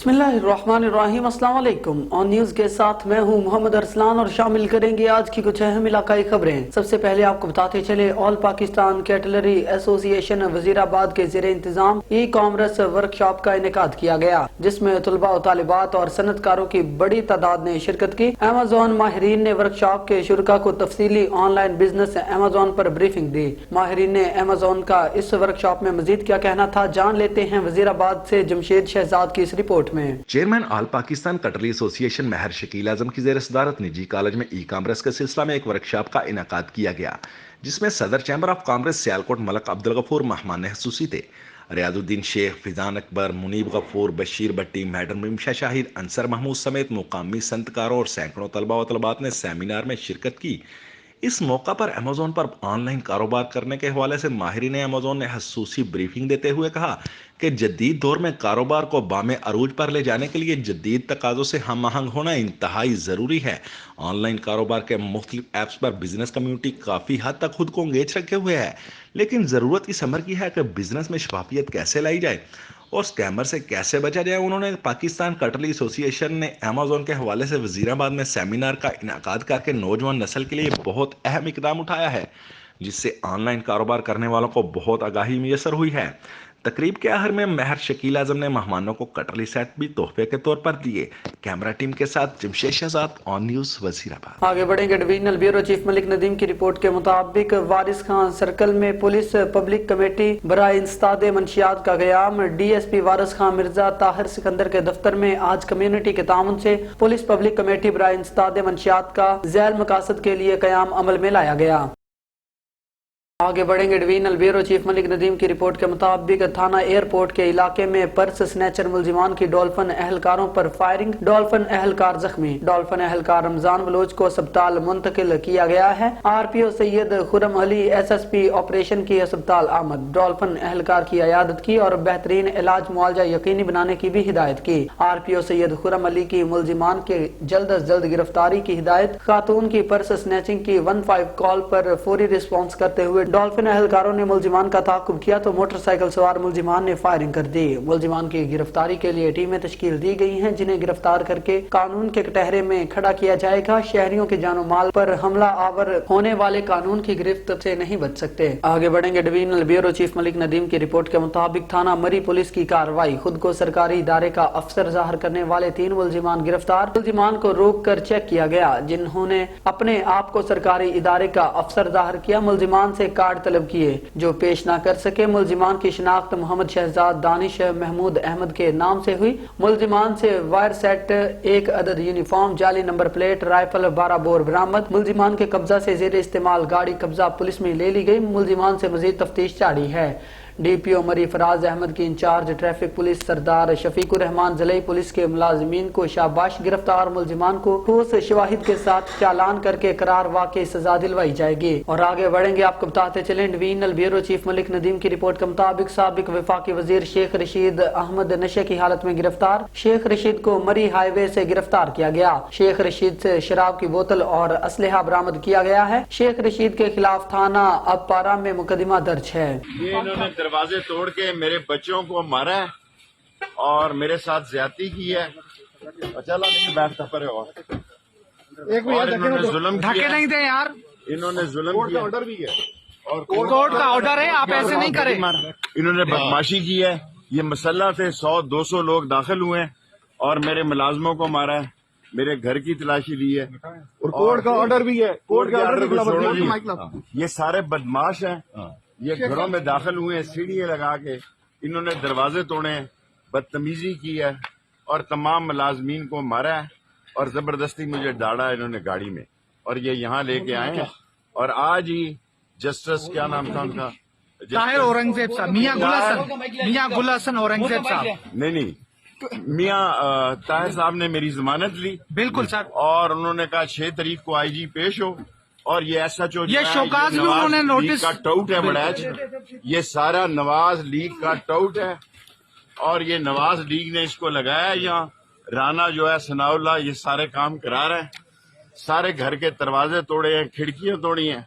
बिस्मिल्लाहिर्रहमानिर्रहीम, अस्सलाम वालेकुम। ऑन न्यूज के साथ मैं हूं मोहम्मद अरसलान और शामिल करेंगे आज की कुछ अहम इलाकाई खबरें। सबसे पहले आपको बताते चले, all Pakistan cutlery association Wazirabad के ज़ेरे इंतजाम ई कॉमर्स वर्कशॉप का इनेकाद किया गया, जिसमें तुलबा और तालिबात और सनतकारों की बड़ी तादाद ने शिरकत की। अमेज़ॉन माहिरीन ने वर्कशॉप के शुरका को तफसीली ऑनलाइन बिजनेस अमेज़ॉन पर ब्रीफिंग दी। माहिरीन ने अमेज़ॉन का इस वर्कशॉप में मजीद क्या कहना था, जान लेते हैं वजीराबाद से जमशेद शहजाद की इस रिपोर्ट में। चेयरमैन ऑल पाकिस्तान कटरी एसोसिएशन महर शकील आजम की जेर सदारत निजी कॉलेज में ई कॉमर्स के सिलसिला में एक वर्कशॉप का इनेकाद किया गया, जिसमें सदर chamber of commerce Sialkot Malik Abdul Ghafoor मेहमान खसूसी थे। रियाजुद्दीन शेख, फिजान अकबर, मुनीब गफूर, बशीर भट्टी, मैडम रिमशा शाहिद, अंसर महमूद समेत मुकामी संतकारों और सैकड़ों तलबा व तलबात ने सेमिनार में शिरकत की। इस मौका पर अमेज़ॉन पर ऑनलाइन कारोबार करने के हवाले से माहिरीन अमेज़ॉन ने खसूसी ब्रीफिंग देते हुए कहा कि जदीद दौर में कारोबार को बामे अरूज पर ले जाने के लिए जदीद तकाज़ों से हम आहंग होना इंतहाई ज़रूरी है। ऑनलाइन कारोबार के मुख्तलिफ ऐप्स पर बिजनेस कम्युनिटी काफ़ी हद तक खुद को एंगेज रखे हुए है, लेकिन ज़रूरत इस अमर की है कि बिजनेस में शफाफियत कैसे लाई जाए और स्कैमर से कैसे बचा जाए। उन्होंने पाकिस्तान कटरी एसोसिएशन ने अमेज़ॉन के हवाले से वजीराबाद में सेमिनार का इनेकाद करके नौजवान नस्ल के लिए बहुत अहम इकदाम उठाया है, जिससे ऑनलाइन कारोबार करने वालों को बहुत आगाही मैसर हुई है। तकरीब के आखिर में महर शकील आजम ने मेहमानों को कटरी सेट भी तोहफे के तौर पर दिए। कैमरा टीम के साथ जमशेद शहजाद, ऑन न्यूज वजीराबाद। आगे बढ़ेंगे। Divisional bureau chief Malik Nadeem की रिपोर्ट के मुताबिक वारिस खान सर्कल में पुलिस पब्लिक कमेटी बराए इंसदाद मंशियात का क़याम। DSP वारिस खान मिर्जा ताहिर सिकंदर के दफ्तर में आज कम्युनिटी के ताउन से पुलिस पब्लिक कमेटी बराए इंसदाद मंशियात का ज़ैल मकासद के लिए क़याम अमल में लाया गया। आगे बढ़ेंगे। Divisional bureau chief Malik Nadeem की रिपोर्ट के मुताबिक थाना एयरपोर्ट के इलाके में पर्स स्नैचर मुलजिमान की डॉल्फिन एहलकारों पर फायरिंग, डॉल्फिन एहलकार जख्मी। डॉल्फिन एहलकार रमजान बलोच को अस्पताल मुंतकिल किया गया है। RPO Syed Khurram Ali SSP operation की अस्पताल आमद। डॉल्फिन एहलकार की अयादत की और बेहतरीन इलाज मुआवजा यकीनी बनाने की भी हिदायत की। RPO सैयद खुरम अली की मुलजिमान के जल्द अज जल्द गिरफ्तारी की हिदायत। खातून की पर्स स्नैचिंग की 15 कॉल पर फौरी रिस्पॉन्स करते हुए डॉल्फिन एहलकारों ने मुलजिमान का ताकुब किया तो मोटरसाइकिल सवार मुलजिमान ने फायरिंग कर दी। मुलजिमान की गिरफ्तारी के लिए टीमें तश्कील दी गई हैं, जिन्हें गिरफ्तार करके कानून के कटहरे में खड़ा किया जाएगा। शहरियों के जानो माल पर हमला आवर होने वाले कानून की गिरफ्त से नहीं बच सकते। आगे बढ़ेंगे। Divisional bureau chief Malik Nadeem की रिपोर्ट के मुताबिक थाना मरी पुलिस की कार्रवाई। खुद को सरकारी इदारे का अफसर जाहिर करने वाले 3 मुलजिमान गिरफ्तार। मुलजिमान को रोक कर चेक किया गया, जिन्होंने अपने आप को सरकारी इदारे का अफसर जाहिर किया। मुलजिमान से कार्ड तलब किए जो पेश ना कर सके। मुलजिमान की शिनाख्त मोहम्मद शहजाद दानिश महमूद अहमद के नाम से हुई। मुलजिमान से वायर सेट, 1 अदद यूनिफॉर्म, जाली नंबर प्लेट, राइफल, 12 बोर बरामद। मुलजिमान के कब्जा से जेर इस्तेमाल गाड़ी कब्जा पुलिस में ले ली गई। मुलजिमान से मजीद तफ्तीश जारी है। DPO मरी फराज अहमद की इंचार्ज ट्रैफिक पुलिस सरदार शफीकुर रहमान जलई पुलिस के मुलाजिमीन को शाबाश। गिरफ्तार मुलजिमान को ठोस शवाहिद के साथ चालान करके करार वाकई सजा दिलवाई जाएगी। और आगे बढ़ेंगे। आपको बताते चलें, divisional bureau chief Malik Nadeem की रिपोर्ट के मुताबिक साबिक वफाकी वजीर शेख रशीद अहमद नशे की हालत में गिरफ्तार। शेख रशीद को मरी हाईवे से गिरफ्तार किया गया। शेख रशीद से शराब की बोतल और असलहा बरामद किया गया है। शेख रशीद के खिलाफ थाना अबपारा में मुकदमा दर्ज है। दरवाजे तोड़ के मेरे बच्चों को मारा है और मेरे साथ ज्यादती की है। चला नहीं बैठता पर और इन्होंने जुल्म किया। नहीं थे यार, इन्होंने जुल्म किया। ऑर्डर भी है और कोर्ट का ऑर्डर है, आप ऐसे नहीं करें। इन्होंने बदमाशी की है। ये मसल्ला थे, 100-200 लोग दाखिल हुए हैं और मेरे मुलाजमों को मारा है। मेरे घर की तलाशी ली है और कोर्ट का ऑर्डर भी है। कोर्ट का ऑर्डर। ये सारे बदमाश हैं। ये घरों में दाखिल हुए हैं सीढ़ियां लगा के। इन्होंने दरवाजे तोड़े, बदतमीजी की है और तमाम मुलाजमीन को मारा है और जबरदस्ती मुझे डाला इन्होंने गाड़ी में और ये यहाँ लेके आए हैं। और आज ही जस्टिस, क्या नाम था उनका, ताहिर औरंगजेब साहब, मियां गुल हसन औरंगजेब साहब। नहीं, मियां ताहिर साहब ने मेरी जमानत ली। बिल्कुल सर। और उन्होंने कहा 6 तारीख को IG पेश हो। और ये SHO ये शोकाज भी उन्होंने नोटिस का टाउट है बड़ा। ये सारा नवाज लीग का टाउट है और ये नवाज लीग ने इसको लगाया। यहाँ राना जो है सनाउल्लाह ये सारे काम करा रहे हैं। सारे घर के दरवाजे तोड़े हैं, खिड़कियां तोड़ी हैं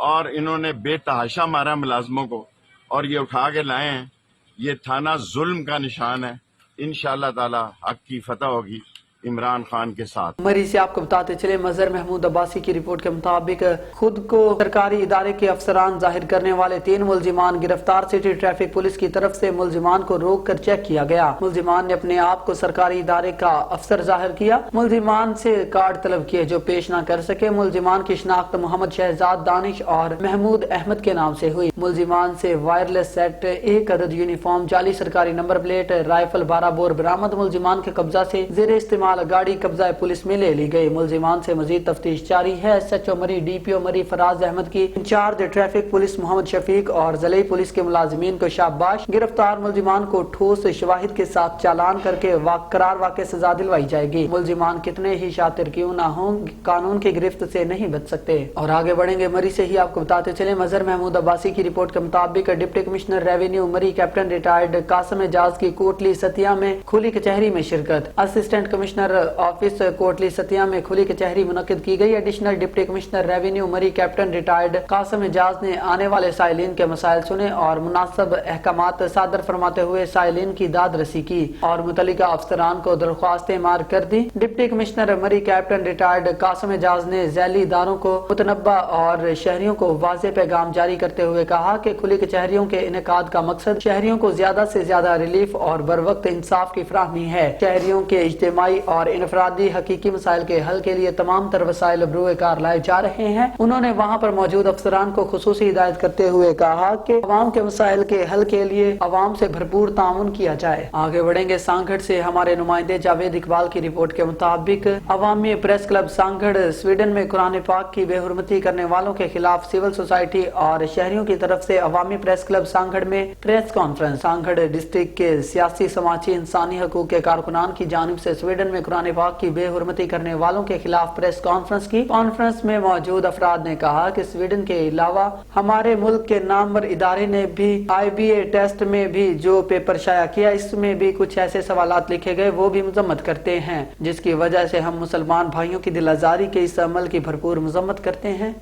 और इन्होंने बेतहाशा मारा मुलाजमों को और ये उठा के लाए हैं। ये थाना जुल्म का निशान है इंशाअल्लाह ताला हक की फतह होगी इमरान खान के साथ। मरी से आपको बताते चले, मजहर महमूद अब्बासी की रिपोर्ट के मुताबिक खुद को सरकारी इदारे के अफसरान जाहिर करने वाले 3 मुलजिमान गिरफ्तार। सिटी ट्रैफिक पुलिस की तरफ से मुलजिमान को रोक कर चेक किया गया। मुलजिमान ने अपने आप को सरकारी इदारे का अफसर जाहिर किया। मुलजिमान से कार्ड तलब किए जो पेश न कर सके। मुलजिमान की शिनाख्त मोहम्मद शहजाद दानिश और महमूद अहमद के नाम से हुई। मुलजिमान से वायरलेस सेट, 1 अदद यूनिफॉर्म, जाली सरकारी नंबर प्लेट, राइफल 12 बोर बरामद। मुलजिमान के कब्जा से जेर इस्तेमाल गाड़ी कब्जा पुलिस में ले ली गई। मुलजिमान से मजीद तफ्तीश जारी है। SHO मरी, DPO मरी फराज अहमद की incharge traffic police Mohammad Shafiq और ज़िले पुलिस के मुलाजिमीन को शाबाश। गिरफ्तार मुलजिमान को ठोस शवाहिद के साथ चालान करके करार वाक़ई सजा दिलवाई जाएगी। मुलजिमान कितने ही शातिर क्यों ना हों, कानून की गिरफ्त से नहीं बच सकते। और आगे बढ़ेंगे, मरी से ही आपको बताते चले, मजहर महमूद अब्बासी की रिपोर्ट के मुताबिक डिप्टी कमिश्नर रेवेन्यू मरी कैप्टन रिटायर्ड कासिम एजाज की कोटली सतिया में खुली कचहरी में शिरकत। असिस्टेंट कमिश्नर ऑफिस कोटली सतिया में खुली कचहरी मुनक्किद की गई। एडिशनल डिप्टी कमिश्नर रेवेन्यू मरी कैप्टन रिटायर्ड कासिम एजाज ने आने वाले साइलिन के मसाइल सुने और मुनासिब अहकामात सादर फरमाते हुए साइलिन की दाद रसी की और मुतल्लिका अफसरान को दरख्वास्तें मार कर दी। डिप्टी कमिश्नर मरी कैप्टन रिटायर्ड कासिम एजाज ने झैली इदारों को मुतनब्बा और शहरियों को वाज़ेह पैगाम जारी करते हुए कहा कि खुली कचहरियों के इनेकाद का मकसद शहरियों को ज्यादा से ज्यादा रिलीफ और बरवक्त इंसाफ की फराहमी है। शहरियों के इज्तिमाई और इनफरादी हकीकी मसाइल के हल के लिए तमाम तर वसाइल बरूए कार लाए जा रहे हैं। उन्होंने वहाँ पर मौजूद अफसरान को खुसूसी हिदायत करते हुए कहा कि अवाम के मसाइल के हल के लिए अवाम से भरपूर ताउन किया जाए। आगे बढ़ेंगे, सांगढ़ से हमारे नुमाइंदे जावेद इकबाल की रिपोर्ट के मुताबिक अवामी प्रेस क्लब सांगढ़ स्वीडन में कुरान पाक की बेहुरमती करने वालों के खिलाफ सिविल सोसाइटी और शहरियों की तरफ से अवामी प्रेस क्लब सांगढ़ में प्रेस कॉन्फ्रेंस। सांगढ़ डिस्ट्रिक्ट के सियासी, समाजी, इंसानी हकूक के कारकुनान की जानिब से स्वीडन में कुरान पाक की बेहुरमती करने वालों के खिलाफ प्रेस कॉन्फ्रेंस की। कॉन्फ्रेंस में मौजूद अफराद ने कहा कि स्वीडन के अलावा हमारे मुल्क के नामवर इदारे ने भी IBA टेस्ट में भी जो पेपर शाया किया, इसमें भी कुछ ऐसे सवालात लिखे गए वो भी मजम्मत करते हैं, जिसकी वजह से हम मुसलमान भाइयों की दिल आजारी के इस अमल की भरपूर मजम्मत करते हैं।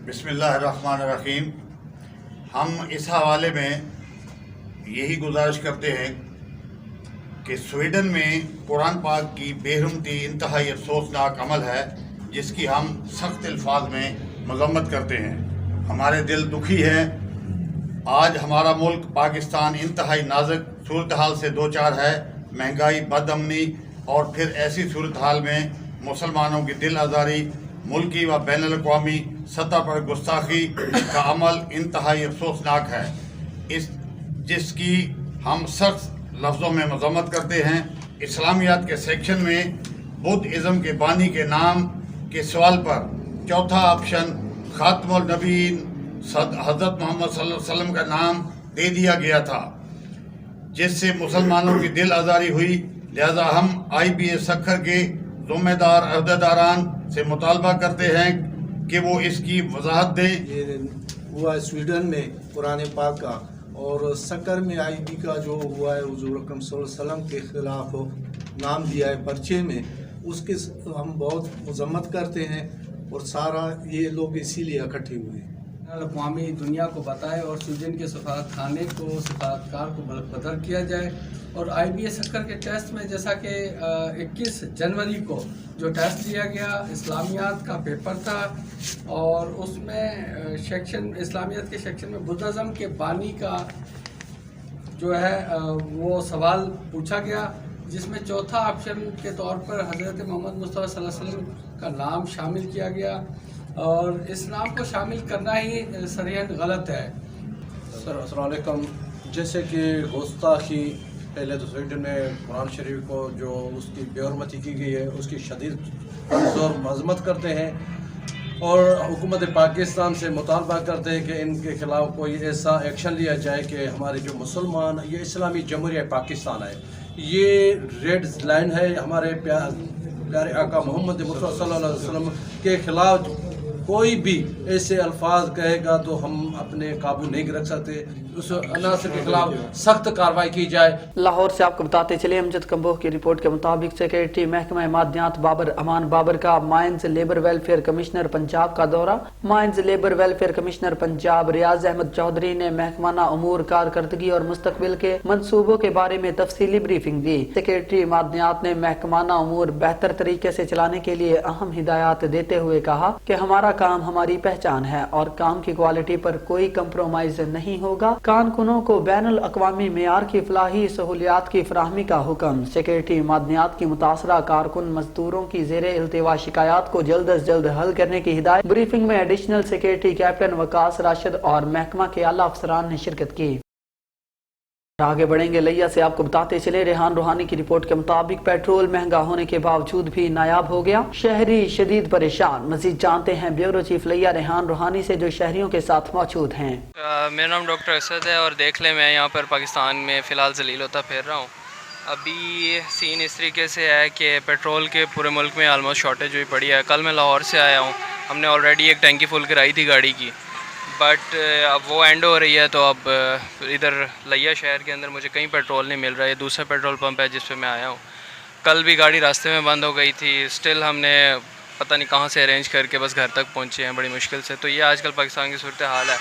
बिस्मिल्लाहिर्रहमानिर्रहीम। हम इस हवाले में यही गुजारिश करते हैं कि स्वीडन में कुरान पाक की बेहुरमती इंतहाई अफसोसनाक अमल है, जिसकी हम सख्त अल्फाज में मजम्मत करते हैं। हमारे दिल दुखी हैं। आज हमारा मुल्क पाकिस्तान इंतहाई नाजुक सूरत हाल से दो चार है। महंगाई, बदअमनी और फिर ऐसी सूरत हाल में मुसलमानों की दिल आज़ारी, मुल्की व बैनुल अक़वामी सतह पर गुस्ताखी का अमल इंतहाई अफसोसनाक है, जिसकी हम सख्त लफ्ज़ों में मजम्मत करते हैं। इस्लामियात के सेक्शन में बुद्ध-इज़्म के बानी के नाम के सवाल पर चौथा ऑप्शन खातमुल नबीन हज़रत मोहम्मद सल्लल्लाहु अलैहि वसल्लम का नाम दे दिया गया था, जिससे मुसलमानों की दिल आज़ारी हुई। लिहाजा हम IBA सक्खर के ज़िम्मेदार अहदेदारान से मुतालबा करते हैं कि वो इसकी वजाहत दें। ये हुआ स्वीडन में कुरान पाक का, और सक्कर में IB का जो हुआ है हुज़ूर अकरम सल्लल्लाहु अलैहि वसल्लम के खिलाफ नाम दिया है पर्चे में, उसके हम बहुत मजम्मत करते हैं और सारा ये लोग इसीलिए इकट्ठे हुए हैं। अक़वामी दुनिया को बताए और स्वीडन के सफारत खाने को, सफारतकार को बदर किया जाए। और IBA सक्कर के टेस्ट में जैसा कि 21 जनवरी को जो टेस्ट लिया गया, इस्लामियात का पेपर था और उसमें सेक्शन इस्लामियात के सेक्शन में बुद्ध-इज़्म के बानी का जो है वो सवाल पूछा गया, जिसमें चौथा ऑप्शन के तौर पर हज़रत मोहम्मद मुस्तफ़ा सल्लल्लाहु अलैहि वसल्लम का नाम शामिल किया गया और इस नाम को शामिल करना ही सरीहन गलत है। सर अस्सलाम वालेकुम। जैसे कि गुस्ताखी, पहले तो स्वीडन में कुरान शरीफ को जो उसकी बेहुरमती की गई है उसकी शदीद जोर मजम्मत करते हैं और हुकूमत पाकिस्तान से मुतालबा करते हैं कि इनके ख़िलाफ़ कोई ऐसा एक्शन लिया जाए कि हमारे जो मुसलमान, ये इस्लामी जमहूरिया पाकिस्तान है, ये रेड लाइन है। हमारे प्यारे आका मोहम्मद मुस्तफ़ा सल्लल्लाहु अलैहि वसल्लम के ख़िलाफ़ कोई भी ऐसे अल्फाज कहेगा तो हम अपने काबू नहीं रख सकते। उस अनासर के खिलाफ सख्त कार्रवाई की जाए। लाहौर से आपको बताते चले अमजद कम्बोह की रिपोर्ट के मुताबिक सेक्रेटरी महकमा मादनियात बाबर अमान बाबर का mines labour welfare commissioner Punjab का दौरा। Mines labour welfare commissioner Punjab Riaz Ahmed Chaudhry ने महकमाना अमूर, कारकर्दगी और मुस्तकबिल के मंसूबों के बारे में तफसीली ब्रीफिंग दी। सेक्रेटरी मादनियात ने महकमाना अमूर बेहतर तरीके से चलाने के लिए अहम हिदायत देते हुए कहा कि हमारा काम हमारी पहचान है और काम की क्वालिटी पर कोई कंप्रोमाइज नहीं होगा। कारकुनों को बैनुल अक़वामी मेयार की फलाही सहूलियात की फराहमी का हुक्म। सेक्रेटरी मादनियात की मुतासरा कारकुन मजदूरों की जेरे इल्तिवा शिकायत को जल्द अज जल्द हल करने की हिदायत। ब्रीफिंग में additional secretary captain Waqas Rashid और महकमा के आला अफसरान ने शिरकत की। आगे बढ़ेंगे लिया से आपको बताते चले रेहान रूहानी की रिपोर्ट के मुताबिक पेट्रोल महंगा होने के बावजूद भी नायाब हो गया, शहरी शदीद परेशान। मजीद जानते हैं ब्यूरो चीफ लिया रेहान रूहानी से जो शहरियों के साथ मौजूद हैं। मेरा नाम डॉक्टर असद है और देख लें मैं यहाँ पर पाकिस्तान में फ़िलहाल जलील होता फिर रहा हूँ। अभी सीन इस तरीके से है कि पेट्रोल के पूरे मुल्क में आलमोस्ट शॉर्टेज हुई पड़ी है। कल मैं लाहौर से आया हूँ, हमने ऑलरेडी एक टैंकी फुल कराई थी गाड़ी की, बट अब वो एंड हो रही है तो अब इधर लिया शहर के अंदर मुझे कहीं पेट्रोल नहीं मिल रहा है। दूसरा पेट्रोल पंप है जिस पे मैं आया हूँ। कल भी गाड़ी रास्ते में बंद हो गई थी, स्टिल हमने पता नहीं कहाँ से अरेंज करके बस घर तक पहुँचे हैं बड़ी मुश्किल से। तो ये आजकल पाकिस्तान की सूरत हाल है।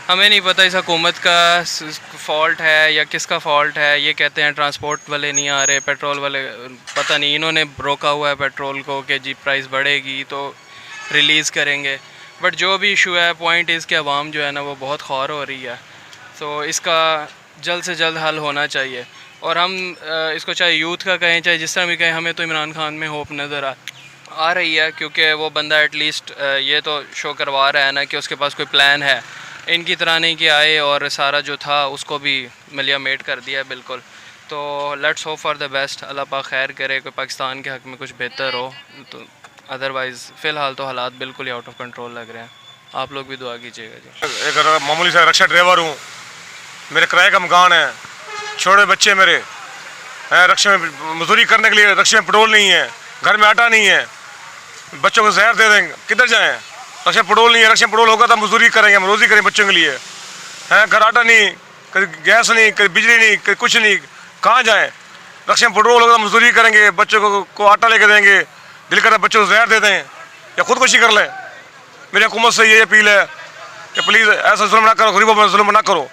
हमें नहीं पता इस हुकूमत का फॉल्ट है या किसका फॉल्ट है। ये कहते हैं ट्रांसपोर्ट वाले नहीं आ रहे, पेट्रोल वाले पता नहीं, इन्होंने रोका हुआ है पेट्रोल को कि जी प्राइस बढ़ेगी तो रिलीज़ करेंगे। बट जो भी इशू है, पॉइंट इज़ कि अवाम जो है ना वो बहुत ख्वार हो रही है। तो इसका जल्द से जल्द हल होना चाहिए। और हम इसको चाहे यूथ का कहें चाहे जिस तरह भी कहें, हमें तो इमरान खान में होप नज़र आ रही है, क्योंकि वो बंदा एटलीस्ट ये तो शो करवा रहा है ना कि उसके पास कोई प्लान है। इनकी तरह नहीं कि आए और सारा जो था उसको भी मिलिया मेट कर दिया है बिल्कुल। तो let's hope for the best, Allah पाक खैर करे, कोई पाकिस्तान के हक़ में कुछ बेहतर हो। तो अदरवाइज़ फ़िलहाल तो हालात बिल्कुल ही आउट ऑफ कंट्रोल लग रहे हैं। आप लोग भी दुआ कीजिएगा जी। एक मामूली सा रिक्शा ड्राइवर हूँ, मेरे किराए का मकान है, छोटे बच्चे मेरे हैं, रिक्शे में मजदूरी करने के लिए रिक्शे में पेट्रोल नहीं है, घर में आटा नहीं है, बच्चों को जहर दे देंगे, किधर जाएँ? रिक्शे में पेट्रोल नहीं है, रिक्शे में पेट्रोल होगा तो मजदूरी करेंगे, हम रोज़ी करेंगे बच्चों के लिए हैं। घर आटा नहीं, कभी गैस नहीं, कभी बिजली नहीं, कभी कुछ नहीं, कहाँ जाएँ? रिक्शे में पेट्रोल होगा तो मजदूरी करेंगे, बच्चों को आटा लेके देंगे, दिल करता बच्चों को जहर दे दें या खुदकुशी कर लें। मेरी हुकूमत से ये अपील है कि प्लीज़ ऐसा जुल्म ना करो, गरीबों पर जुल्म ना करो,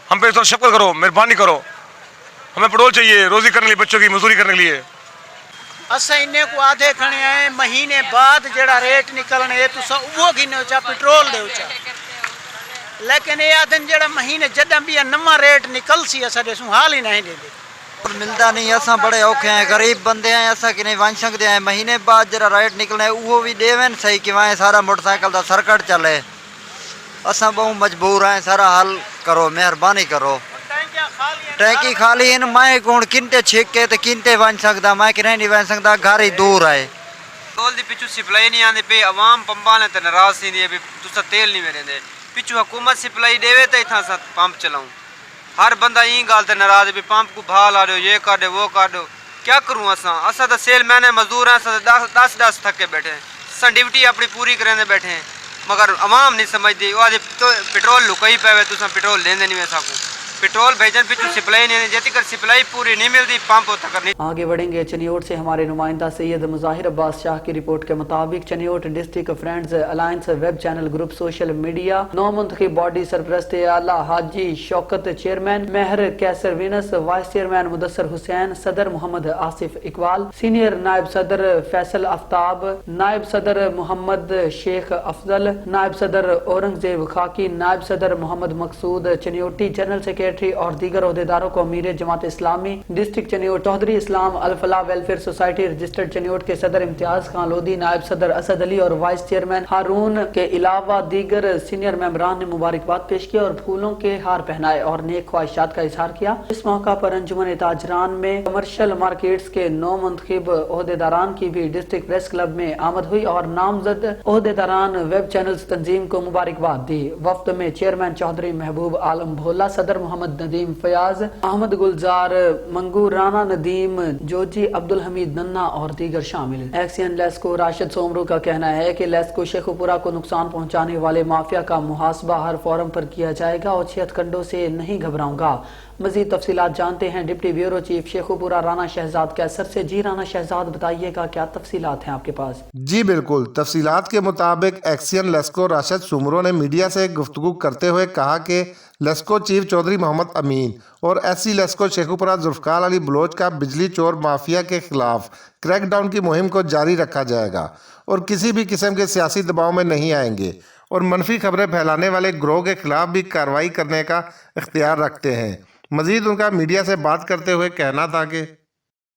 हम पे तो शफ़क़त करो, मेहरबानी करो। हमें पेट्रोल चाहिए रोज़ी करने के लिए, बच्चों की मजदूरी करने के लिए। अस इन्ने को आधे खने आए महीने बाद जड़ा रेट निकलने तुसा वो गिनो चा पेट्रोल दे चा, लेकिन ये आदन जड़ा महीने जदा भी नवा रेट निकल सी असा दे सु हाल ही नहीं दे मिलता नहीं। असा बड़े औखे हैं, गरीब बंदे हैं, असा कि नहीं वन सकते हैं। महीने बाद जरा रेट निकलना है वो भी देवन सही कि वहाँ सारा मोटरसाइकिल का सर्कट चले। असा बहुत मजबूर हैं, सारा हल करो, मेहरबानी करो। टैंकी खाली इन मैं कौन किनते छिक के तो किनते वन सकता, मैं कि नहीं वन सकता, घर ही दूर है। पेट्रोल दी पिछू सप्लाई नहीं आती पे, अवाम पंपा ने तो नाराज थी भी तुसा तेल नहीं मेरे दे पिछू हुकूमत सप्लाई देवे तो इतना सा पंप चलाऊं। हर बंदा यही गल ते नाराज भी पंप को भाव ला दो, ये कर दो वो कर दो। क्या करूँ असा तो सेल मैंने मजदूर हैं, दस थके बैठे हैं, असा ड्यूटी अपनी पूरी करें बैठे हैं, मगर अवाम नहीं समझती। वो आज तो पेट्रोल लुकई पे तुसा पेट्रोल लेंदे नहीं सकूँ, पेट्रोल भेजन पिछू सप्लाई नहीं, जैसे कर सप्लाई पूरी नहीं मिलती पंप तक नहीं। आगे बढ़ेंगे चनियोट से हमारे नुमाइंदा सैयद मुजाहिर अब्बास शाह की रिपोर्ट के मुताबिक Chiniot district friends alliance web channel group social media नौ मुंतखब बॉडी सरपरस्त आला हाजी शौकत चेयरमैन, महर कैसर विनस वाइस चेयरमैन मुदस्सर हुसैन, सदर मोहम्मद आसिफ इकबाल, सीनियर नायब सदर फैसल आफ्ताब, नायब सदर मोहम्मद शेख अफजल, नायब सदर औरंगजेब खाकी, नायब सदर मोहम्मद मकसूद चनियोटी, जनरल सेक्रेटरी और दीगर अहदेदारों को अमीर जमात इस्लामी डिस्ट्रिक्ट चनियोट, चौधरी इस्लाम Al Falah welfare society registered Chiniot के सदर इम्तियाज खान लोधी, नायब सदर असद अली और वाइस चेयरमैन हारून के अलावा दीगर सीनियर मेंबरान ने मुबारकबाद पेश की और फूलों के हार पहनाए और नेक ख्वाहिशात का इजहार किया। इस मौका पर अंजुमन ताजरान में कमर्शियल मार्केट्स के 9 मुंतखब अहदेदारान की भी डिस्ट्रिक्ट प्रेस क्लब में आमद हुई और नामजद अहदेदारान वेब चैनल्स तंजीम को मुबारकबाद दी। वफ्द में चेयरमैन चौधरी महबूब आलम भोला, सदर मोहम्मद नदीम फयाज, अहमद गुलजार मंगू, राना नदीम जोजी, अब्दुल हमीद नन्ना और दीगर शामिल। एक्सियन लेस्को राशिद सोमरू का कहना है कि लेस्को शेखुपुरा को नुकसान पहुंचाने वाले माफिया का मुहासबा हर फोरम पर किया जाएगा और छियतकंडों से नहीं घबराऊंगा। मजीद तफसीलात जानते हैं deputy bureau chief Sheikhupura Rana Shahzad Qaiser से। जी राना शहजाद, बताइएगा क्या तफसीलात हैं आपके पास? जी बिल्कुल, तफसीलात के मुताबिक एक्सियन लेस्को राशिद सोमरू ने मीडिया से गुफ्तगू करते हुए कहा कि लेस्को चीफ चौधरी मोहम्मद अमीन और एससी लेस्को शेखुपुरा जुल्फकार अली बलोच का बिजली चोर माफिया के खिलाफ क्रैकडाउन की मुहिम को जारी रखा जाएगा और किसी भी किस्म के सियासी दबाव में नहीं आएंगे और मनफी खबरें फैलाने वाले गिरोह के खिलाफ भी कार्रवाई करने का इख्तियार रखते हैं। मजीद उनका मीडिया से बात करते हुए कहना था कि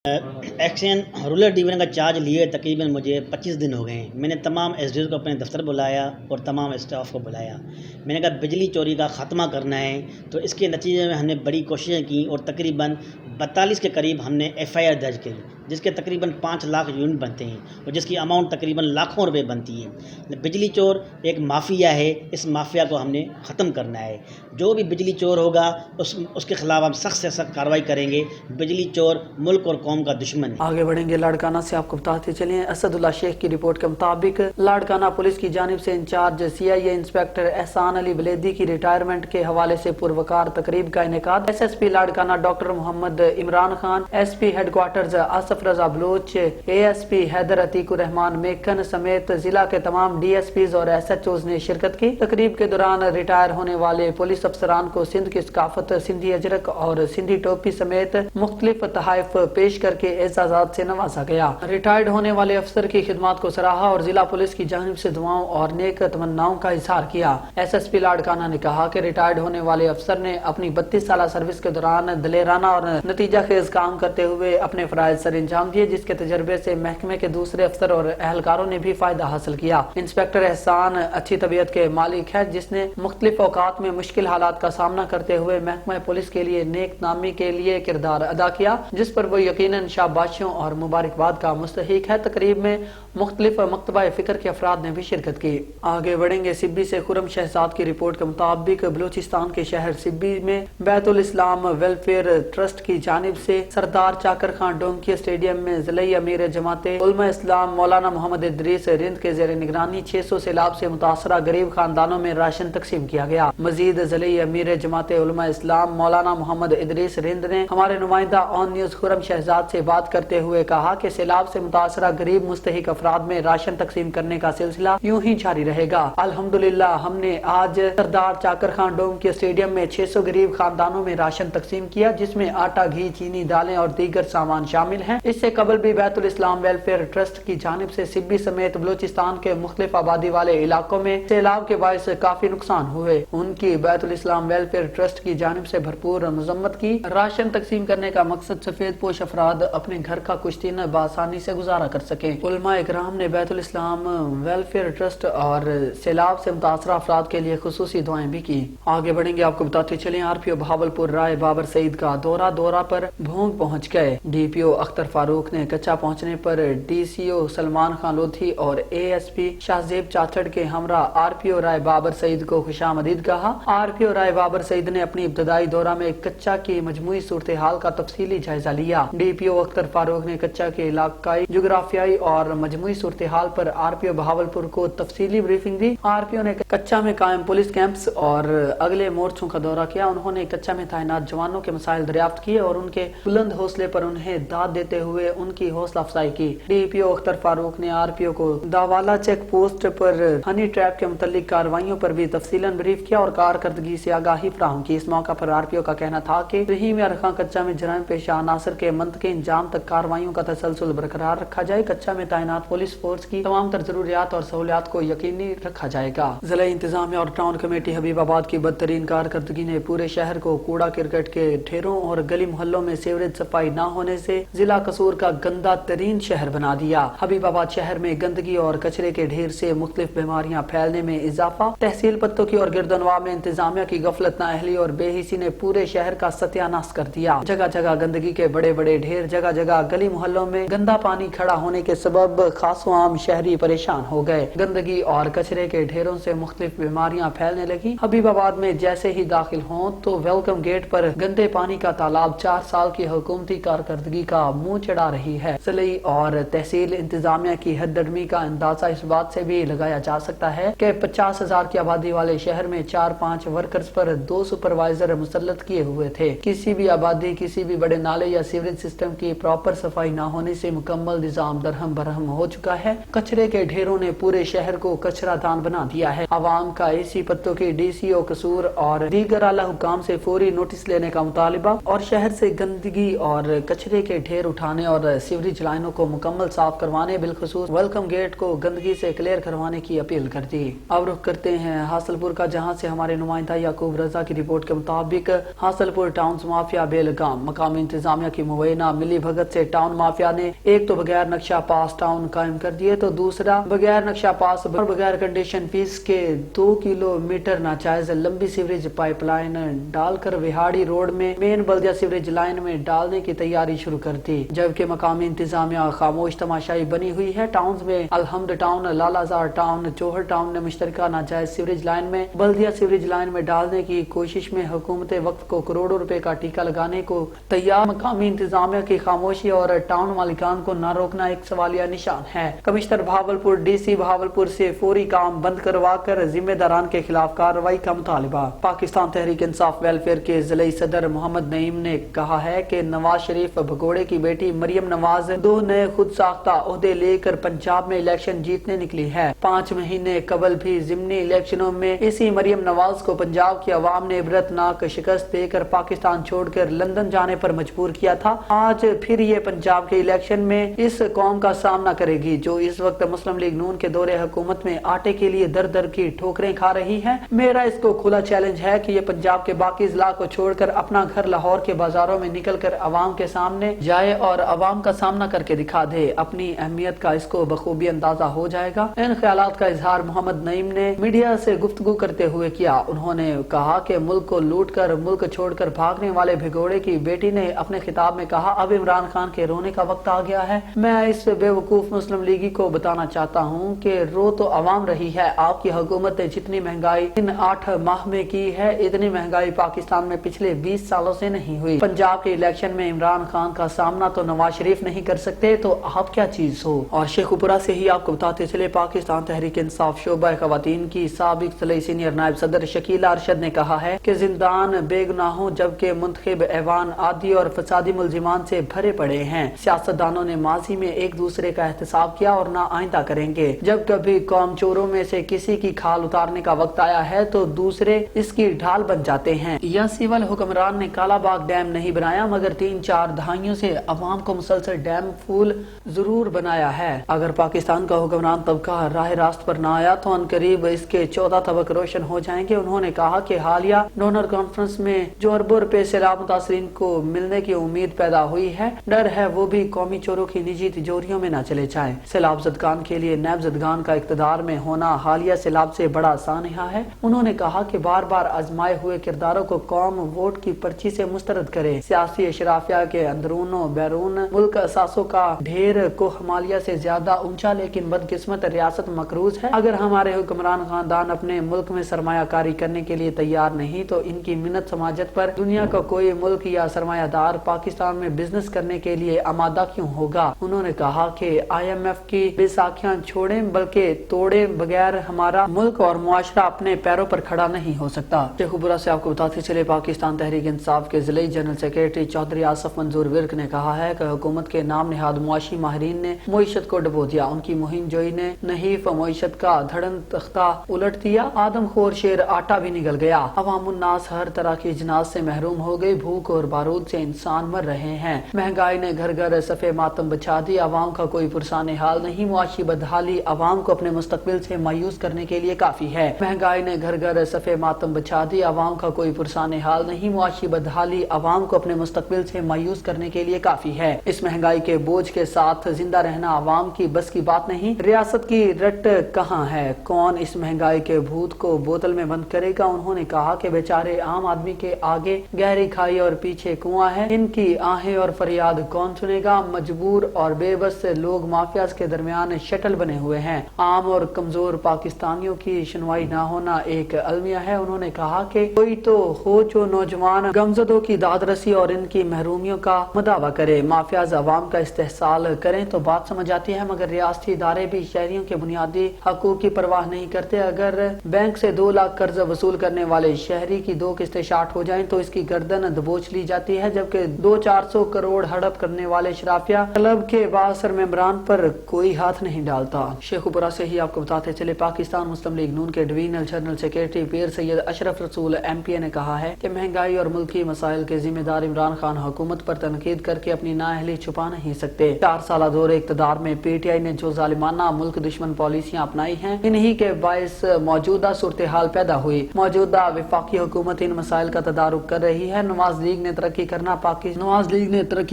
एक्शन रूरल डिवीजन का चार्ज लिए तकरीबन मुझे 25 दिन हो गए हैं। मैंने तमाम एसडीओ को अपने दफ्तर बुलाया और तमाम स्टाफ को बुलाया। मैंने कहा बिजली चोरी का ख़त्मा करना है, तो इसके नतीजे में हमने बड़ी कोशिशें की और तकरीबन 42 के करीब हमने FIR दर्ज की, जिसके तकरीबन 5 लाख यूनिट बनते हैं और जिसकी अमाउंट तकरीबन लाखों रुपए बनती है। बिजली चोर एक माफिया है, इस माफिया को हमने ख़त्म करना है। जो भी बिजली चोर होगा उसके खिलाफ हम सख्त से सख्त कार्रवाई करेंगे। बिजली चोर मुल्क और कौम का दुश्मन है। आगे बढ़ेंगे लाड़काना से। आपको बताते चलिए, असदुल्ला शेख की रिपोर्ट के मुताबिक लाड़काना पुलिस की जानिब से इंचार्ज CIA इंस्पेक्टर एहसान अली बलेदी की रिटायरमेंट के हवाले से पुरवकार तकरीब का इनेकाद SSP Larkana doctor Mohammad Imran Khan, SP headquarters Asif Raza Baloch, ASP Haider Atiqur Rehman Mekan समेत जिला के तमाम DSPs और SHOs ने शिरकत की। तकरीब के दौरान रिटायर होने वाले पुलिस अफसरान को सिंध की सकाफत, सिंधी अजरक और सिंधी टोपी समेत मुख्तलिफ तहाइफ पेश करके एजाजात से नवाजा गया। रिटायर्ड होने वाले अफसर की खिदमत को सराहा और जिला पुलिस की जानिब से दुआओं और नेक तमन्नाओं का इजहार किया। SSP लाड़काना ने कहा कि रिटायर्ड होने वाले अफसर ने अपनी 32 साल सर्विस के दौरान दलेराना और नतीजा खेज काम करते हुए अपने फराइज सर अंजाम दिए, जिसके तजर्बे से महकमे के दूसरे अफसर और अहलकारों ने भी फायदा हासिल किया। इंस्पेक्टर एहसान अच्छी तबीयत के मालिक है, जिसने मुख्तलिफ औकात में मुश्किल हालात का सामना करते हुए महकमा पुलिस के लिए नेक नामी के लिए किरदार अदा किया, जिस पर वो यकीनन शाबाशियों और मुबारकबाद का मुस्तहिक है। तकरीब में मुख्तलिफ मकतबा फिक्र के अफराद ने भी शिरकत की। आगे बढ़ेंगे सिब्बी से। खुरम शहजाद की रिपोर्ट के मुताबिक बलूचिस्तान के शहर सिब्बी में बैतुल इस्लाम वेलफेयर ट्रस्ट की जानिब से सरदार चाकर खान डोंकी स्टेडियम में ज़िले अमीर जमाते उलमा इस्लाम मौलाना मोहम्मद इदरीस रिंद के ज़ेर निगरानी 600 सैलाब से मुतासरा गरीब खानदानों में राशन तकसीम किया गया। मजीद ज़िले अमीर जमाते उलमा इस्लाम मौलाना मोहम्मद इदरीस रिंद ने हमारे नुमाइंदा ऑन न्यूज़ खुरम शहजाद से बात करते हुए कहा कि सैलाब से मुतासरा गरीब मुस्तहिक अफराद में राशन तकसीम करने का सिलसिला यूं ही जारी रहेगा। अल्हम्दुलिल्लाह हमने आज सरदार चाकर खान डोम के स्टेडियम में 600 गरीब खानदानों में राशन तकसीम किया, जिसमें आटा, घी, चीनी, दालें और दीगर सामान शामिल हैं। इससे कबल भी बैतुल इस्लाम वेलफेयर ट्रस्ट की जानिब से सिब्बी समेत बलूचिस्तान के मुख्तलिफ आबादी वाले इलाकों में सैलाब के बायस काफी नुकसान हुए। उनकी बैतुल इस्लाम वेलफेयर ट्रस्ट की जानिब से भरपूर मजम्मत की। राशन तकसीम करने का मकसद सफेद पोश अफराद अपने घर का कुछ दिन बआसानी से गुजारा कर सके। उलमा इकराम ने बैतुल इस्लाम वेलफेयर ट्रस्ट और सैलाब से मुतासरा अफराद के लिए खुसूसी दुआएं भी की। आगे बढ़ेंगे, आपको बताते चले RPO बहावलपुर राय बाबर सईद का दौरा पर भोंग पहुंच गए। DPO अख्तर फारूक ने कच्चा पहुंचने पर DCO सलमान खान लोधी और ASP शाहजेब चाचड़ के हमरा RPO राय बाबर सईद को खुशामदीद कहा। RPO राय बाबर सईद ने अपनी इब्तदाई दौरा में कच्चा की मजमूई सूरत हाल का तफसीली जायजा लिया। DPO अख्तर फारूक ने कच्चा के इलाकाई, जुग्राफियाई और मजमूई सूरत हाल पर RPO बहावलपुर को तफसीली ब्रीफिंग दी। RPO ने कच्चा में कायम पुलिस कैंप्स और अगले मोर्चों का दौरा किया। उन्होंने कच्चा में तैनात जवानों के मसाइल दरियाफ्त किए और उनके बुलंद हौसले पर उन्हें दाद देते हुए उनकी हौसला अफजाई की। DPO अख्तर फारूक ने RPO को दावाला चेक पोस्ट पर हनी ट्रैप के मुतालिक कार्रवाइयों पर भी तफसीलन ब्रीफ किया और कारकर्दगी से आगाही फराहम की। इस मौका पर RPO का कहना था कि रहीम यार खां कच्चा में जराइम पेशा अनासर के मंतके इंजाम तक कार्रवाइयों का तसलसल बरकरार रखा जाए। कच्चा में तैनात पुलिस फोर्स की तमाम तर जरूरियात और सहूलियात को यकीनी रखा जाएगा। जिला इंतजामिया और टाउन कमेटी हबीबाबाद की बदतरीन कारकर्दगी ने पूरे शहर को कूड़ा क्रिकेट के ढेरों और गली मोहल्लों में सीवरेज सफाई न होने से जिला कसूर का गंदा तरीन शहर बना दिया। हबीबाबाद शहर में गंदगी और कचरे के ढेर से मुख्तलिफ बीमारियां फैलने में इजाफा। तहसील पत्तों की और गिरदनवा में इंतजामिया की गफलत नाअहली और बेहिसी ने पूरे शहर का सत्यानाश कर दिया। जगह जगह गंदगी के बड़े बड़े ढेर, जगह जगह गली मोहल्लों में गंदा पानी खड़ा होने के सबब खासो आम शहरी परेशान हो गए। गंदगी और कचरे के ढेरों से मुख्तलिफ बीमारियां फैलने लगी। हबीबाबाद में जैसे ही दाखिल हों तो वेलकम गेट पर गंदे पानी का तालाब 4 साल की हुकूमती कारकर्दगी का मुंह चढ़ा रही है। जिले और तहसील इंतजामिया की हददर्मी का अंदाजा इस बात से भी लगाया जा सकता है कि 50,000 की आबादी वाले शहर में 4-5 वर्कर्स पर 2 सुपरवाइजर मुसल्लत किए हुए थे। किसी भी आबादी, किसी भी बड़े नाले या सीवरेज सिस्टम की प्रॉपर सफाई न होने से मुकम्मल निजाम दरहम बरहम हो चुका है। कचरे के ढेरों ने पूरे शहर को कचरा दान बना दिया है। आवाम का एसी पत्तों की DCO कसूर और दीगर आला हुकाम से फौरी नोटिस लेने का मुतालिबा और शहर से गंदगी और कचरे के ढेर उठाने और सीवरेज लाइनों को मुकम्मल साफ करवाने, बिलखसूस वेलकम गेट को गंदगी से क्लियर करवाने की अपील कर दी। अब रुख करते हैं हासलपुर का, जहां से हमारे नुमाइंदा याकूब रजा की रिपोर्ट के मुताबिक हासलपुर टाउन माफिया बेलगाम मकामी इंतजामिया की मुबैना मिली भगत से टाउन माफिया ने एक तो बगैर नक्शा पास टाउन कायम कर दिए तो दूसरा बगैर नक्शा पास और बगैर कंडीशन फीस के 2 किलोमीटर नाजायज लंबी सीवरेज पाइपलाइन डालकर विहाड़ी रोड में मेन बल्दिया सीवरेज लाइन में डालने की तैयारी शुरू कर दी। जबकि मकामी इंतजामिया खामोश तमाशाई बनी हुई है। टाउन में अलहमद टाउन, लालाजार टाउन, जौहर टाउन ने मुश्तरका नाजायज सीवरेज लाइन में बल्दिया सीवरेज लाइन में डालने की कोशिश में हुकूमत वक्त को करोड़ों रुपए का टीका लगाने को तैयार। मकामी इंतजामिया की खामोशी और टाउन मालिकान को न रोकना एक सवालिया निशान है। कमिश्नर भावलपुर, DC भावलपुर से फौरी काम बंद करवा कर जिम्मेदारान के खिलाफ कार्रवाई का मुतालिबा। पाकिस्तान तहरीक इंसाफ वेलफेयर के जिले सदर मोहम्मद नईम ने कहा है कि नवाज शरीफ भगोड़े की बेटी मरियम नवाज 2 नए खुद साख्ता ओहदे लेकर पंजाब में इलेक्शन जीतने निकली है। 5 महीने कबल भी जिमनी इलेक्शनों में इसी मरियम नवाज को पंजाब की आवाम ने इबरतनाक शिकस्त देकर पाकिस्तान छोड़कर लंदन जाने पर मजबूर किया था। आज फिर ये पंजाब के इलेक्शन में इस कौम का सामना करेगी जो इस वक्त मुस्लिम लीग नून के दौरे हुकूमत में आटे के लिए दर दर की ठोकरें खा रही है। मेरा इसको खुला चैलेंज है कि ये पंजाब के बाकी जिला को छोड़कर अपना घर लाहौर के बाजारों में निकल कर अवाम के सामने जाए और अवाम का सामना करके दिखा दे। अपनी अहमियत का इसको बखूबी अंदाजा हो जाएगा। इन ख्यालात का इजहार मोहम्मद नईम ने मीडिया से गुफ्तगू करते हुए किया। उन्होंने कहा कि मुल्क को लूट कर मुल्क छोड़कर भागने वाले भिगोड़े की बेटी ने अपने खिताब में कहा, अब इमरान खान के रोने का वक्त आ गया है। मैं इस बेवकूफ मुस्लिम लीगी को बताना चाहता हूँ कि रो तो अवाम रही है। आपकी हुकूमत ने जितनी महंगाई इन 8 माह में की है, इतनी महंगाई पाकिस्तान में पिछले 20 सालों से नहीं हुई। पंजाब के इलेक्शन में इमरान खान का सामना तो नवाज शरीफ नहीं कर सकते तो आप क्या चीज हो। और शेखुपुरा से ही आपको बताते चले, पाकिस्तान तहरीक इंसाफ शोबा खवातीन की साबिक सीनियर नायब सदर शकीला अरशद ने कहा है कि जिंदान बेगुनाहों जबकि मुंतखब ऐवान आदि और फसादी मुलजिमान से भरे पड़े हैं। सियासतदानों ने माजी में एक दूसरे का एहतसाब किया और ना आइंदा करेंगे। जब कभी कौम चोरों में से किसी की खाल उतारने का वक्त आया है तो दूसरे इसकी ढाल बन जाते हैं। या सिविल हुक्मरान ने कालाबाग डैम नहीं बनाया मगर 3-4 दहाइयों से अवाम को मुसलसल डैम फूल जरूर बनाया है। अगर पाकिस्तान का हुक्मरान तबका राह रास्त पर न आया तो अनकरीब इसके 14 तबक रोशन हो जाएंगे। उन्होंने कहा कि हालिया डोनर कॉन्फ्रेंस में जो अरबों रुपए सैलाब मुतासरीन को मिलने की उम्मीद पैदा हुई है, डर है वो भी कौमी चोरों की निजी तिजोरियों में न चले जाएं। सैलाब ज़दगान के लिए नैब ज़दगान का इक़्तिदार में होना हालिया सैलाब से बड़ा सानहा है। उन्होंने कहा कि बार बार आजमाए हुए किरदारों को कौम वोट की पर्ची से मुस्तरद करे। सियासी अशराफिया के अंदरून बैरून मुल्क असासों का ढेर को हिमालय से ज्यादा ऊंचा लेकिन बदकिस्मत रियासत मकरूज है। अगर हमारे हुक्मरान खानदान अपने मुल्क में सरमायाकारी करने के लिए तैयार नहीं तो इनकी मिन्नत समाजत पर दुनिया का कोई मुल्क या सरमायादार पाकिस्तान में बिजनेस करने के लिए आमादा क्यों होगा। उन्होंने कहा कि IMF की बैसाखियां छोड़े बल्कि तोड़े बगैर हमारा मुल्क और मुआशरा अपने पैरों पर खड़ा नहीं हो सकता। शेखुपुरा से आपको बताते चले, पाकिस्तान तहरीक इंसाफ के जिले जनरल सेक्रेटरी चौधरी आसफ मंजूर विर्क ने कहा है कि हुकूमत के नाम निहाद मुआशी माहिरीन ने मुईशत को डबो दिया। उनकी मुहिम जोई ने नहीफ मुईशत का धड़न तख्ता उलट दिया। आदमखोर शेर आटा भी निगल गया। अवामुन्नास हर तरह की जिनात से महरूम हो गई। भूख और बारूद से इंसान मर रहे हैं। महंगाई ने घर घर सफ़े मातम बचा दी। अवाम का कोई पुरसाने हाल नहीं। मुआशी बदहाली अवाम को अपने मुस्तकबिल से मायूस करने के लिए काफी है। महंगाई ने घर घर सफ़े मातम बचा दी। अवाम का कोई पुरसाने हाल नहीं। मुआशी बदहाली अवाम को अपने मुस्तकबिल से मायूस करने के लिए काफी है। इस महंगाई के बोझ के साथ जिंदा रहना आवाम की बस की बात नहीं। रियासत की रट कहाँ है? कौन इस महंगाई के भूत को बोतल में बंद करेगा? उन्होंने कहा कि बेचारे आम आदमी के आगे गहरी खाई और पीछे कुआं है। इनकी आहें और फरियाद कौन सुनेगा? मजबूर और बेबस लोग माफियाज के दरमियान शटल बने हुए हैं। आम और कमजोर पाकिस्तानियों की सुनवाई न होना एक अलमिया है। उन्होंने कहा कि कोई तो हो जो नौजवान गमजदों की दाद रसी और इनकी महरूमियों का मदावा करे। माफियाज अवाम का इस्तेहसाल करें तो बात समझ आती है, मगर रियासती इदारे भी शहरियों के बुनियादी हकूक की परवाह नहीं करते। अगर बैंक से 2 लाख कर्ज वसूल करने वाले शहरी की 2 किस्तें शार्ट हो जाएं तो इसकी गर्दन दबोच ली जाती है, जबकि 200-400 करोड़ हड़प करने वाले शराफिया क्लब के बासर मेंबरान पर कोई हाथ नहीं डालता। शेखुपुरा से ही आपको बताते चले, पाकिस्तान मुस्लिम लीग नून के डिवीजनल जनरल सेक्रेटरी पीर सैयद अशरफ रसूल MPA ने कहा है कि महंगाई और मुल्की मसाइल के जिम्मेदार इमरान खान हुकूमत पर तनकीद करके अपनी नाअहली छुपा नहीं सकते। 4 साल दौरे इक़्तिदार में PTI ने जो जालिमाना मुल्क दुश्मन पॉलिसियां अपनाई हैं, इन्हीं के बायस मौजूदा सूरत हाल पैदा हुई। मौजूदा वफाकी हुकूमत इन मसाइल का तदारुक कर रही है। नवाज लीग ने तरक्की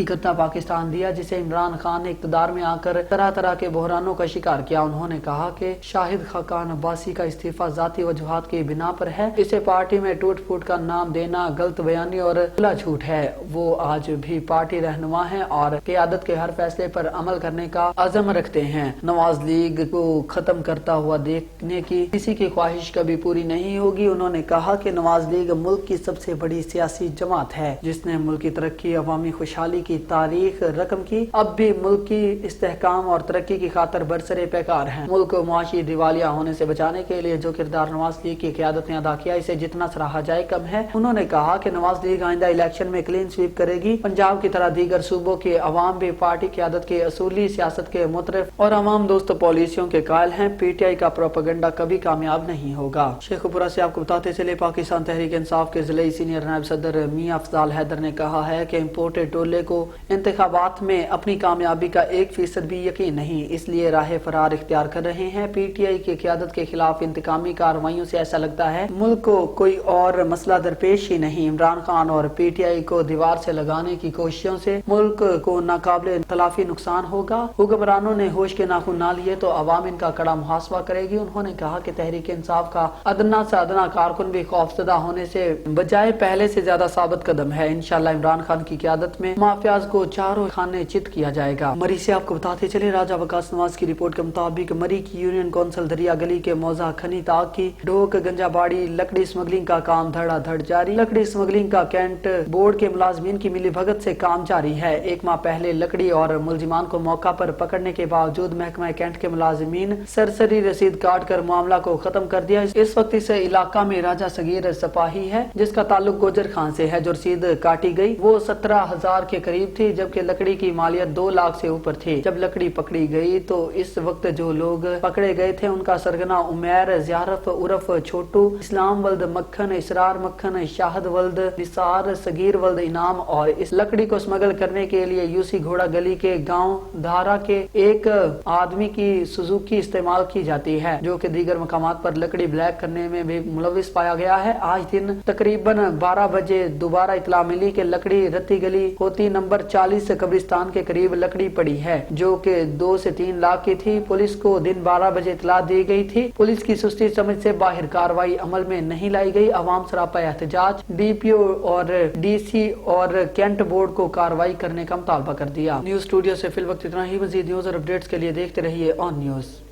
करता पाकिस्तान दिया, जिसे इमरान खान ने इक़्तिदार में आकर तरह तरह के बहरानों का शिकार किया। उन्होंने कहा कि शाहिद खाकान अब्बासी का इस्तीफा जाती वजूहात की बिना पर है। इसे पार्टी में टूट फूट का नाम देना गलत बयानी और खुला झूठ है। वो आज भी पार्टी रहनुमा है और क़यादत के हर फैसले पर अमल करने का अज़म रखते हैं। नवाज लीग को खत्म करता हुआ देखने की किसी की ख्वाहिश कभी पूरी नहीं होगी। उन्होंने कहा कि नवाज लीग मुल्क की सबसे बड़ी सियासी जमात है, जिसने मुल्क की तरक्की, अवामी खुशहाली की तारीख रकम की। अब भी मुल्क की इस्तेहकाम और तरक्की की खातर बरसरे पैकार है। मुल्क को मुआशी दिवालिया होने से बचाने के लिए जो किरदार नवाज लीग की क़यादत ने अदा किया, इसे जितना सराहा जाए कम है। उन्होंने कहा कि नवाज लीग आइंदा इलेक्शन में क्लीन स्वीप करेगी। पंजाब की तरह दीगर सूबों के अवाम भी पार्टी क़यादत के असूली सियासत के मुतरफ और अवाम दोस्त पॉलिसियों के कायल हैं। PTI का प्रोपेगेंडा कभी कामयाब नहीं होगा। शेखुपुरा से आपको बताते चले, पाकिस्तान तहरीक इंसाफ के ज़िले सीनियर नायब सदर मियां अफजाल हैदर ने कहा है कि इम्पोर्टेड टोले को इंतखाबात में अपनी कामयाबी का 1% भी यकीन नहीं, इसलिए राह फरार इख्तियार कर रहे हैं। PTI की क़यादत के खिलाफ इंतकामी कार्रवाइयों से ऐसा लगता है मुल्क को कोई और मसला दरपेश ही नहीं। इमरान खान और PTI को दीवार से लगाने की कोशिशों से मुल्क को नाकाबिले तलाफी नुकसान होगा। हुक्मरानों ने होश के नाखून ना लिए तो अवाम इनका कड़ा मुहासबा करेगी। उन्होंने कहा कि तहरीक इंसाफ का अदना से अदना कारकुन भी खौफजदा होने से बजाय पहले से ज्यादा साबित कदम है। इंशाल्लाह इमरान खान की क़यादत में माफियाज को चारों खाने चित किया जाएगा। मरी से आपको बताते चले, राजा वकास नवाज की रिपोर्ट के मुताबिक मरी की यूनियन कौंसिल दरिया गली के मौजा खनी ताग की ढोक गंजाबाड़ी लकड़ी स्मगलिंग का काम धड़ाधड़ जारी। लकड़ी स्मगलिंग का कैंट बोर्ड के मुलाजमीन की मिली भगत से काम जारी है। 1 माह पहले लकड़ी और मुलजिमान को मौका पर पकड़ने के बावजूद महकमा कैंट के मुलाजमीन सरसरी रसीद काट कर मामला को खत्म कर दिया। इस वक्त इस इलाका में राजा सगीर सपाही है, जिसका ताल्लुक गोजर खान से है। जो रसीद काटी गई वो 17,000 के करीब थी, जबकि लकड़ी की मालियत 2 लाख से ऊपर थी। जब लकड़ी पकड़ी गई तो इस वक्त जो लोग पकड़े गए थे उनका सरगना उमैर, ज़ियारफ उर्फ छोटू, इस्लाम वल्द मक्खन, इसरार मक्खन, शाहद वल्द निसार, सगीर वल्द इनाम और इस लकड़ी को स्मगल करने के लिए यूसी घोड़ा गली के गांव धारा के एक आदमी की सुजुकी इस्तेमाल की जाती है, जो कि दीगर मकामात पर लकड़ी ब्लैक करने में भी मुलविस पाया गया है। आज दिन तकरीबन 12 बजे दोबारा इतला मिली कि लकड़ी रत्ती गली होती नंबर 40 कब्रिस्तान के करीब लकड़ी पड़ी है, जो कि 2 से 3 लाख की थी। पुलिस को दिन 12 बजे इतला दी गई थी। पुलिस की सुस्ती समझ से बाहर कार्रवाई अमल में नहीं लाई गई। अवाम सरापा एहतजाज DPO और DC और कैंट बोर्ड को कार्रवाई करने का मुतालबा कर दिया। न्यूज स्टूडियो से फिल वक्त इतना ही। मजीद न्यूज और अपडेट्स के लिए देखते रहिए ऑन न्यूज।